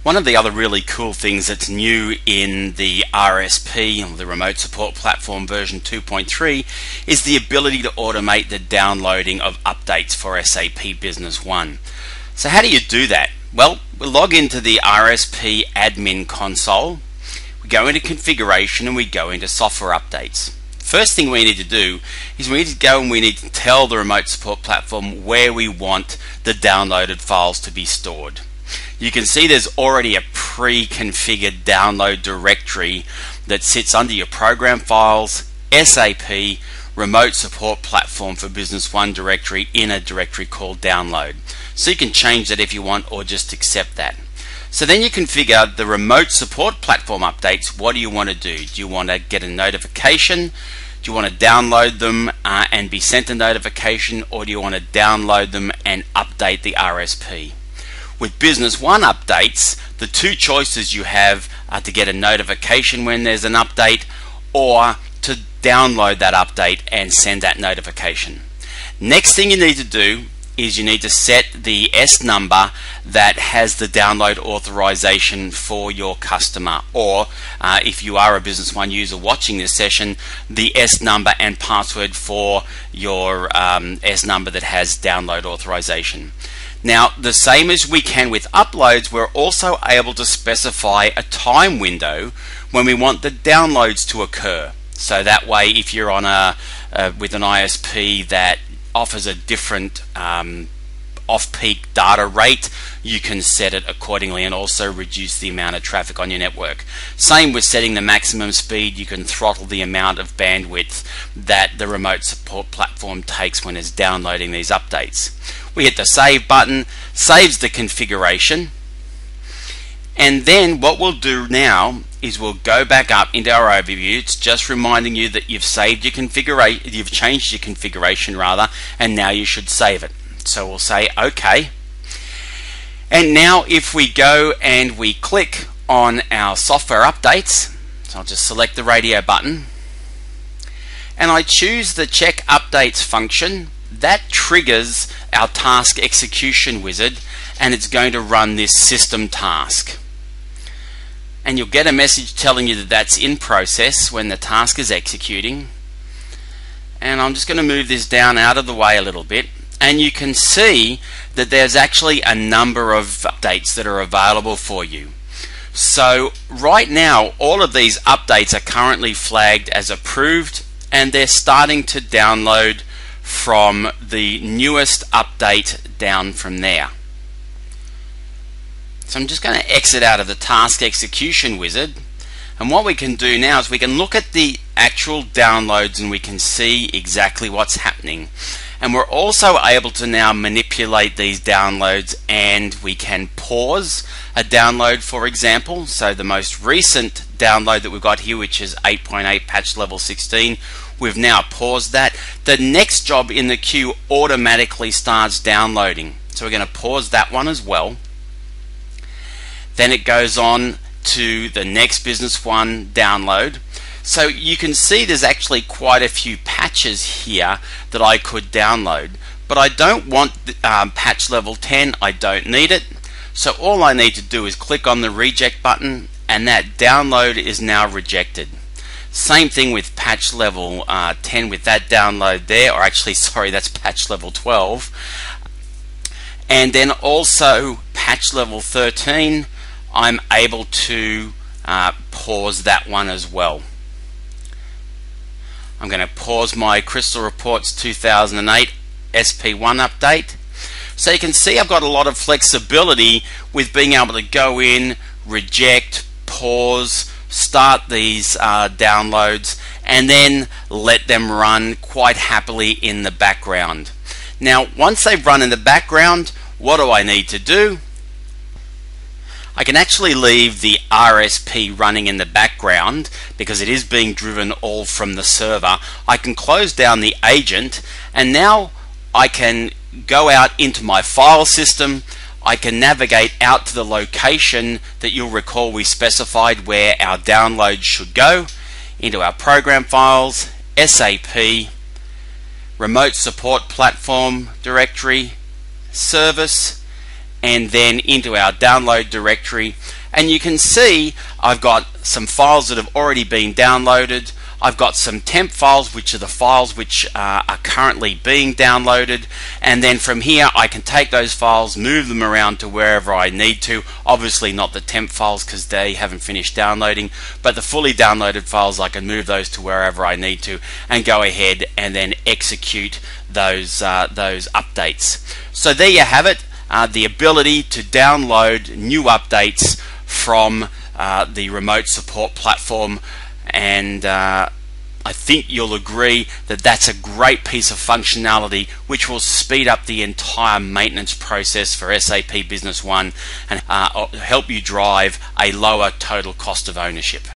One of the other really cool things that's new in the RSP, or the Remote Support Platform version 2.3, is the ability to automate the downloading of updates for SAP Business One. So how do you do that? Well, we log into the RSP admin console, we go into configuration, and we go into software updates. First thing we need to do is we need to go and we need to tell the Remote Support Platform where we want the downloaded files to be stored. You can see there's already a pre-configured download directory that sits under your program files, SAP, Remote Support Platform for Business One directory in a directory called download. So you can change that if you want, or just accept that. So then you configure the Remote Support Platform updates. What do you want to do? Do you want to get a notification? Do you want to download them and be sent a notification, or do you want to download them and update the RSP? With Business One updates, the two choices you have are to get a notification when there's an update, or to download that update and send that notification. Next thing you need to do is you need to set the S number that has the download authorization for your customer, or if you are a Business One user watching this session, the S number and password for your S number that has download authorization. Now, the same as we can with uploads, we're also able to specify a time window when we want the downloads to occur. So that way, if you're on with an ISP that offers a different off-peak data rate, you can set it accordingly and also reduce the amount of traffic on your network. Same with setting the maximum speed. You can throttle the amount of bandwidth that the Remote Support Platform takes when it's downloading these updates. We hit the save button, saves the configuration, and then what we'll do now is we'll go back up into our overview. It's just reminding you that you've saved your configuration, you've changed your configuration rather, and now you should save it. So we'll say OK. And now if we go and we click on our software updates, so I'll just select the radio button, and I choose the check updates function, that triggers our task execution wizard, and it's going to run this system task. And you'll get a message telling you that that's in process when the task is executing. And I'm just going to move this down out of the way a little bit, and you can see that there's actually a number of updates that are available for you. So right now all of these updates are currently flagged as approved, and they're starting to download from the newest update down from there. So I'm just going to exit out of the task execution wizard, and what we can do now is we can look at the actual downloads and we can see exactly what's happening. And we're also able to now manipulate these downloads, and we can pause a download, for example. So the most recent download that we've got here, which is 8.8 patch level 16, we've now paused that. The next job in the queue automatically starts downloading, so we're going to pause that one as well. Then it goes on to the next Business One download. So you can see there's actually quite a few patches here that I could download, but I don't want patch level 10. I don't need it. So all I need to do is click on the reject button, and that download is now rejected. Same thing with patch level 10 with that download there, or actually sorry, that's patch level 12. And then also patch level 13, I'm able to pause that one as well. I'm going to pause my Crystal Reports 2008 SP1 update. So you can see I've got a lot of flexibility with being able to go in, reject, pause, start these downloads, and then let them run quite happily in the background. Now once they've run in the background, what do I need to do? I can actually leave the RSP running in the background because it is being driven all from the server. I can close down the agent, and now I can go out into my file system. I can navigate out to the location that you'll recall we specified where our download should go, into our program files, SAP, Remote Support Platform directory, service, and then into our download directory, and you can see I've got some files that have already been downloaded. I've got some temp files, which are the files which are currently being downloaded, and then from here I can take those files, move them around to wherever I need to. Obviously not the temp files because they haven't finished downloading, but the fully downloaded files, I can move those to wherever I need to and go ahead and then execute those updates. So there you have it, the ability to download new updates from the remote support platform. And I think you'll agree that that's a great piece of functionality which will speed up the entire maintenance process for SAP Business One and help you drive a lower total cost of ownership.